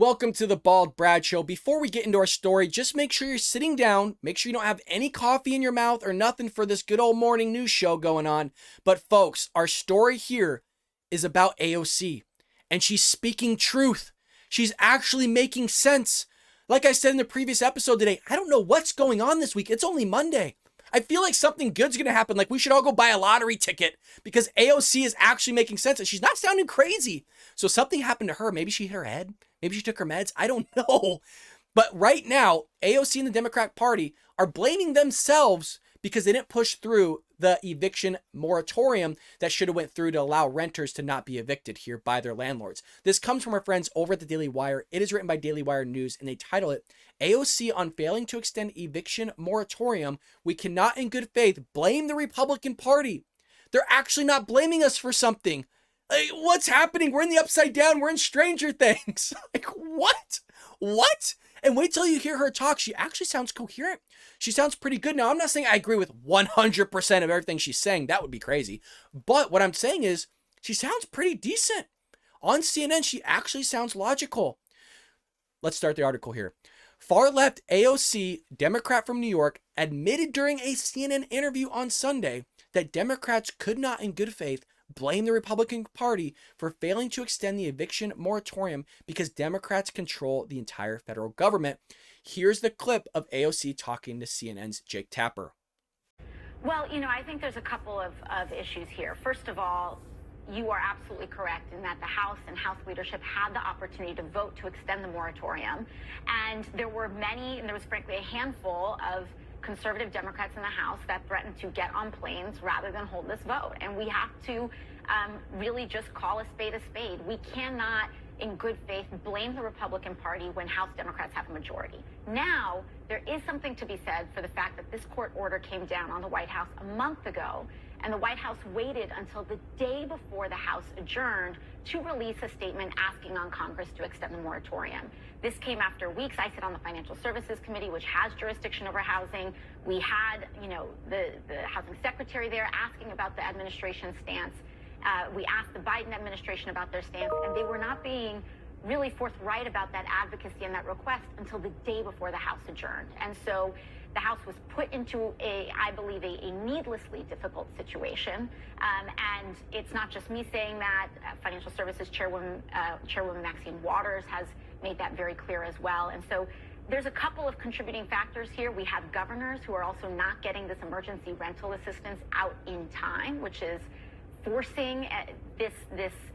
Welcome to the Bald Brad Show. Before we get into our story, just make sure you're sitting down. Make sure you don't have any coffee in your mouth or nothing for this good old morning news show going on. But folks, our story here is about AOC, and she's speaking truth. She's actually making sense. Like I said in the previous episode today, I don't know what's going on this week. It's only Monday. I feel like something good's going to happen. Like we should all go buy a lottery ticket because AOC is actually making sense and she's not sounding crazy. So something happened to her. Maybe she hit her head. Maybe she took her meds. I don't know. But right now, AOC and the Democrat Party are blaming themselves because they didn't push through the eviction moratorium that should have went through to allow renters to not be evicted here by their landlords. This comes from our friends over at the Daily Wire. It is written by Daily Wire News, and they title it, AOC on failing to extend eviction moratorium. We cannot in good faith blame the Republican Party. They're actually not blaming us for something. Like, what's happening? We're in the upside down. We're in Stranger Things. Like, what? What? And wait till you hear her talk. She actually sounds coherent. She sounds pretty good. Now, I'm not saying I agree with 100% of everything she's saying. That would be crazy. But what I'm saying is she sounds pretty decent. On CNN, she actually sounds logical. Let's start the article here. Far left AOC, Democrat from New York, admitted during a CNN interview on Sunday that Democrats could not in good faith blame the Republican Party for failing to extend the eviction moratorium because Democrats control the entire federal government. Here's the clip of AOC talking to CNN's Jake Tapper. Well, I think there's a couple of issues here. First of all, you are absolutely correct in that the House and House leadership had the opportunity to vote to extend the moratorium. And there were many, and there was frankly a handful of conservative Democrats in the House that threatened to get on planes rather than hold this vote. And we have to really just call a spade a spade. We cannot, in good faith, blame the Republican Party when House Democrats have a majority. Now, there is something to be said for the fact that this court order came down on the White House a month ago, and the White House waited until the day before the House adjourned to release a statement asking on Congress to extend the moratorium. This came after weeks. I sit on the Financial Services Committee, which has jurisdiction over housing. We had, the housing secretary there asking about the administration's stance. We asked the Biden administration about their stance, and they were not being really forthright about that advocacy and that request until the day before the House adjourned. And so the House was put into I believe, a needlessly difficult situation. And it's not just me saying that. Financial Services Chairwoman Maxine Waters has made that very clear as well. And so there's a couple of contributing factors here. We have governors who are also not getting this emergency rental assistance out in time, which is forcing this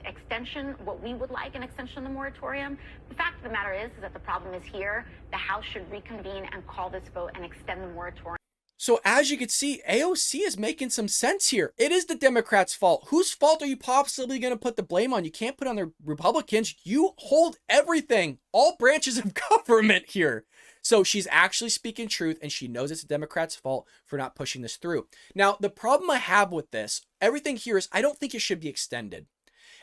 extension, what we would like an extension of the moratorium. The fact of the matter is that the problem is here. The House should reconvene and call this vote and extend the moratorium. So as you can see, AOC is making some sense here. It is the Democrats' fault. Whose fault are you possibly going to put the blame on? You can't put on the Republicans. You hold everything, all branches of government here. So she's actually speaking truth, and she knows it's the Democrats' fault for not pushing this through. Now, the problem I have with this, everything here is I don't think it should be extended.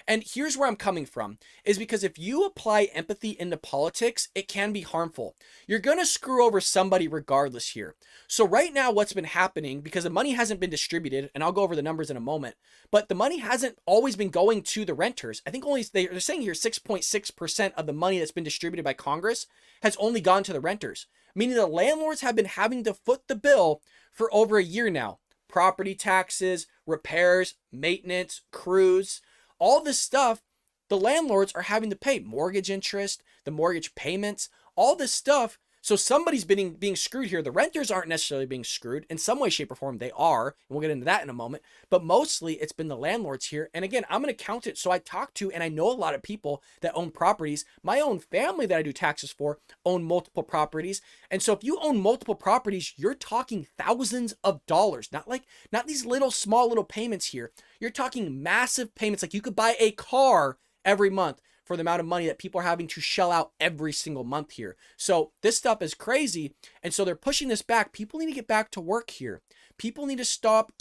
And here's where I'm coming from, is because if you apply empathy into politics, it can be harmful. You're going to screw over somebody regardless here. So right now, what's been happening, because the money hasn't been distributed, and I'll go over the numbers in a moment, but the money hasn't always been going to the renters. I think only, they're saying here 6.6% of the money that's been distributed by Congress has only gone to the renters, meaning the landlords have been having to foot the bill for over a year now. Property taxes, repairs, maintenance, crews, all this stuff, the landlords are having to pay mortgage interest, the mortgage payments, all this stuff. So somebody's being screwed here. The renters aren't necessarily being screwed. In some way, shape, or form, they are. And we'll get into that in a moment. But mostly, it's been the landlords here. And again, I'm going to count it. So I talk to, and I know a lot of people that own properties. My own family that I do taxes for own multiple properties. And so if you own multiple properties, you're talking thousands of dollars. Not these small little payments here. You're talking massive payments. Like you could buy a car every month for the amount of money that people are having to shell out every single month here. So this stuff is crazy. And so they're pushing this back. People need to get back to work here. People need to stop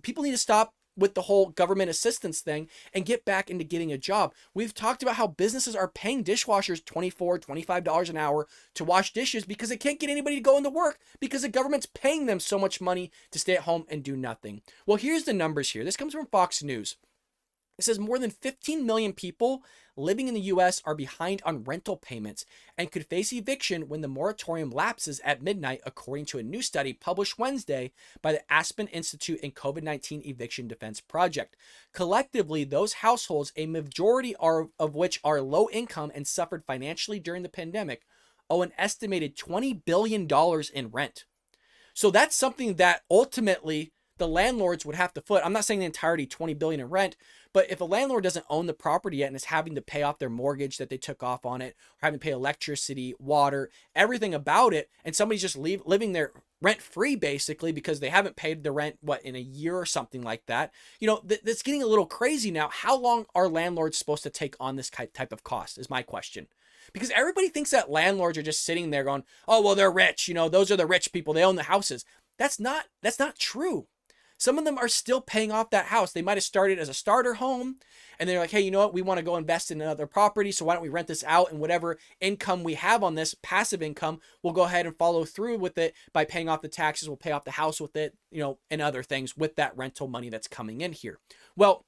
People need to stop with the whole government assistance thing and get back into getting a job. We've talked about how businesses are paying dishwashers $24, $25 an hour to wash dishes because they can't get anybody to go into work because the government's paying them so much money to stay at home and do nothing. Well, here's the numbers here. This comes from Fox News. It says more than 15 million people living in the US are behind on rental payments and could face eviction when the moratorium lapses at midnight, according to a new study published Wednesday by the Aspen Institute and COVID-19 Eviction Defense Project. Collectively, those households, a majority of which are low income and suffered financially during the pandemic, owe an estimated $20 billion in rent. So that's something that ultimately the landlords would have to foot. I'm not saying the entirety $20 billion in rent, but if a landlord doesn't own the property yet and is having to pay off their mortgage that they took off on it, or having to pay electricity, water, everything about it, and somebody's just living there rent free basically because they haven't paid the rent, in a year or something like that, that's getting a little crazy now. How long are landlords supposed to take on this type of cost is my question. Because everybody thinks that landlords are just sitting there going, oh, well, they're rich. Those are the rich people. They own the houses. That's not true. Some of them are still paying off that house. They might have started as a starter home and they're like, hey, you know what? We want to go invest in another property. So why don't we rent this out, and whatever income we have on this passive income, we'll go ahead and follow through with it by paying off the taxes. We'll pay off the house with it, and other things with that rental money that's coming in here. Well,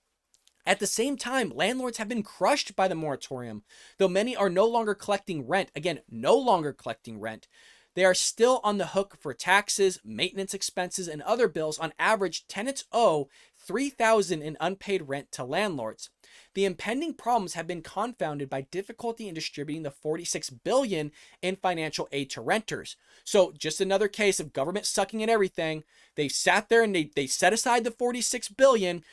at the same time, landlords have been crushed by the moratorium. Though many are no longer collecting rent, again, no longer collecting rent, they are still on the hook for taxes, maintenance expenses, and other bills. On average, tenants owe $3,000 in unpaid rent to landlords. The impending problems have been confounded by difficulty in distributing the $46 billion in financial aid to renters. So just another case of government sucking at everything. They sat there and they set aside the $46 billion.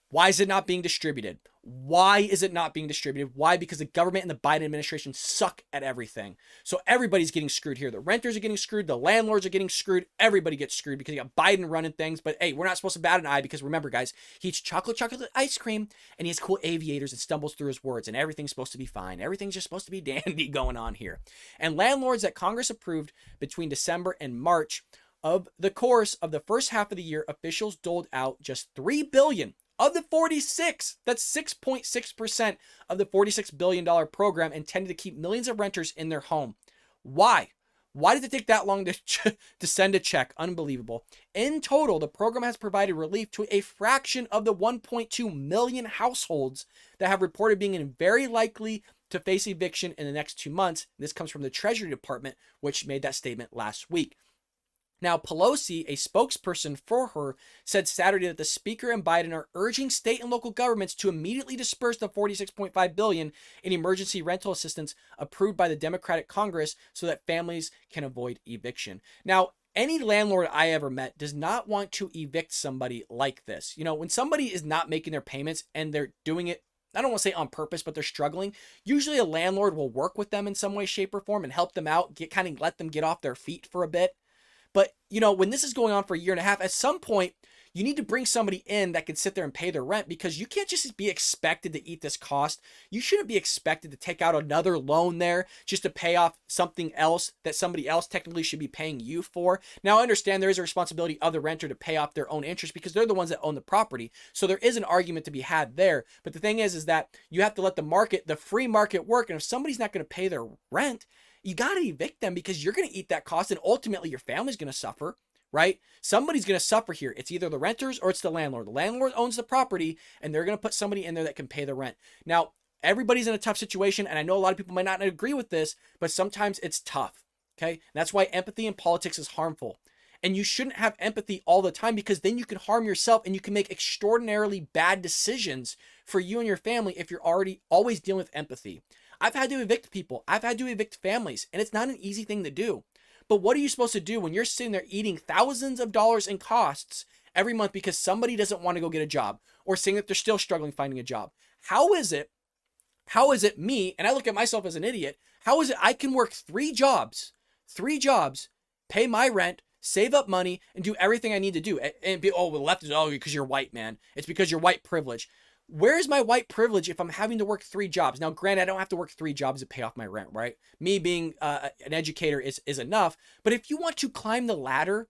Why is it not being distributed? Why is it not being distributed? Why? Because the government and the Biden administration suck at everything. So everybody's getting screwed here. The renters are getting screwed. The landlords are getting screwed. Everybody gets screwed because you got Biden running things. But hey, we're not supposed to bat an eye because remember, guys, he eats chocolate ice cream and he has cool aviators and stumbles through his words and everything's supposed to be fine. Everything's just supposed to be dandy going on here. And landlords that Congress approved between December and March of the course of the first half of the year, officials doled out just $3 billion of the 46, that's 6.6% of the $46 billion program, intended to keep millions of renters in their home. Why? Why did it take that long to send a check? Unbelievable. In total, the program has provided relief to a fraction of the 1.2 million households that have reported being very likely to face eviction in the next 2 months. This comes from the Treasury Department, which made that statement last week. Now, Pelosi, a spokesperson for her, said Saturday that the Speaker and Biden are urging state and local governments to immediately disperse the $46.5 billion in emergency rental assistance approved by the Democratic Congress so that families can avoid eviction. Now, any landlord I ever met does not want to evict somebody like this. When somebody is not making their payments and they're doing it, I don't want to say on purpose, but they're struggling, usually a landlord will work with them in some way, shape, or form and help them out, let them get off their feet for a bit. But, when this is going on for a year and a half, at some point, you need to bring somebody in that can sit there and pay their rent, because you can't just be expected to eat this cost. You shouldn't be expected to take out another loan there just to pay off something else that somebody else technically should be paying you for. Now, I understand there is a responsibility of the renter to pay off their own interest because they're the ones that own the property. So there is an argument to be had there. But the thing is that you have to let the free market work. And if somebody's not going to pay their rent, you got to evict them because you're going to eat that cost, and ultimately your family's going to suffer, right? Somebody's going to suffer here. It's either the renters or it's the landlord. The landlord owns the property, and they're going to put somebody in there that can pay the rent. Now, everybody's in a tough situation, and I know a lot of people might not agree with this, but sometimes it's tough, okay? And that's why empathy in politics is harmful. And you shouldn't have empathy all the time, because then you can harm yourself and you can make extraordinarily bad decisions for you and your family if you're always dealing with empathy. I've had to evict people. I've had to evict families, and it's not an easy thing to do. But what are you supposed to do when you're sitting there eating thousands of dollars in costs every month because somebody doesn't want to go get a job, or saying that they're still struggling finding a job? How is it me, and I look at myself as an idiot, how is it I can work three jobs, pay my rent, save up money, and do everything I need to do, and be, the left is, because you're white, man. It's because you're white privilege. Where is my white privilege if I'm having to work three jobs? Now, granted, I don't have to work three jobs to pay off my rent, right? Me being an educator is enough. But if you want to climb the ladder,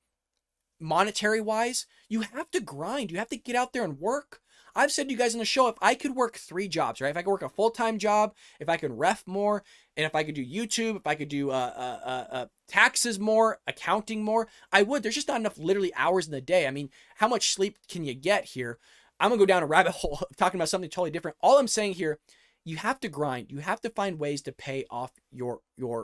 monetary wise, you have to grind. You have to get out there and work. I've said to you guys on the show, if I could work three jobs, right? If I could work a full-time job, if I could ref more, and if I could do YouTube, if I could do taxes more, accounting more, I would. There's just not enough literally hours in the day. I mean, how much sleep can you get here? I'm gonna go down a rabbit hole talking about something totally different. All I'm saying here, you have to grind. You have to find ways to pay off your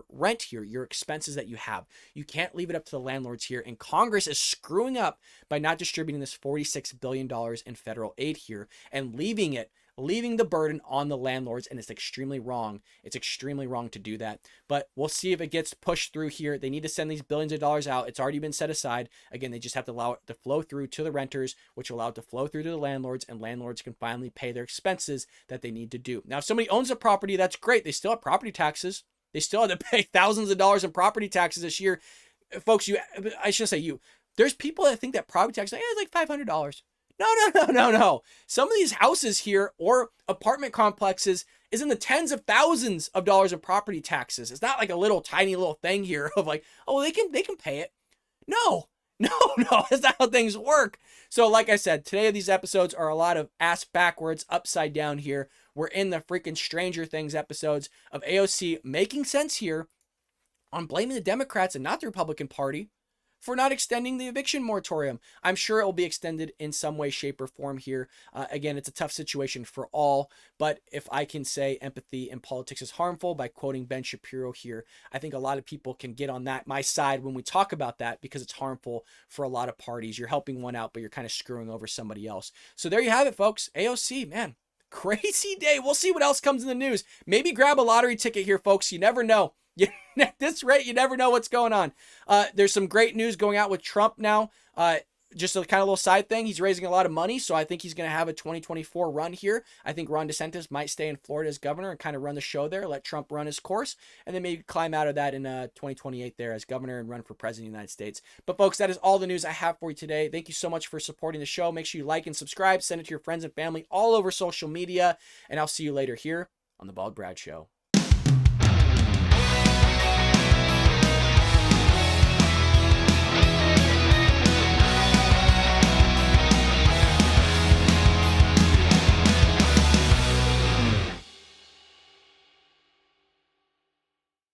rent here, your expenses that you have. You can't leave it up to the landlords here. And Congress is screwing up by not distributing this $46 billion in federal aid here and leaving the burden on the landlords. And it's extremely wrong. It's extremely wrong to do that. But we'll see if it gets pushed through here. They need to send these billions of dollars out. It's already been set aside. Again, they just have to allow it to flow through to the renters, which will allow it to flow through to the landlords, and landlords can finally pay their expenses that they need to do. Now, if somebody owns a property, that's great. They still have property taxes. They still have to pay thousands of dollars in property taxes this year. Folks, I shouldn't say you. There's people that think that property tax is like $500. No. Some of these houses here or apartment complexes is in the tens of thousands of dollars in property taxes. It's not like a little tiny little thing here of like, oh, they can pay it. No, that's not how things work. So like I said, today these episodes are a lot of ass backwards, upside down here. We're in the freaking Stranger Things episodes of AOC making sense here on blaming the Democrats and not the Republican Party for not extending the eviction moratorium. I'm sure it will be extended in some way, shape, or form here. Again, it's a tough situation for all, but if I can say empathy in politics is harmful by quoting Ben Shapiro here, I think a lot of people can get on my side when we talk about that because it's harmful for a lot of parties. You're helping one out, but you're kind of screwing over somebody else. So there you have it, folks. AOC, man, crazy day. We'll see what else comes in the news. Maybe grab a lottery ticket here, folks. You never know. At this rate, you never know what's going on. There's some great news going out with Trump now. Just a kind of little side thing. He's raising a lot of money, so I think he's going to have a 2024 run here. I think Ron DeSantis might stay in Florida as governor and kind of run the show there, let Trump run his course, and then maybe climb out of that in 2028 there as governor and run for president of the United States. But folks, that is all the news I have for you today. Thank you so much for supporting the show. Make sure you like and subscribe. Send it to your friends and family all over social media, and I'll see you later here on The Bald Brad Show.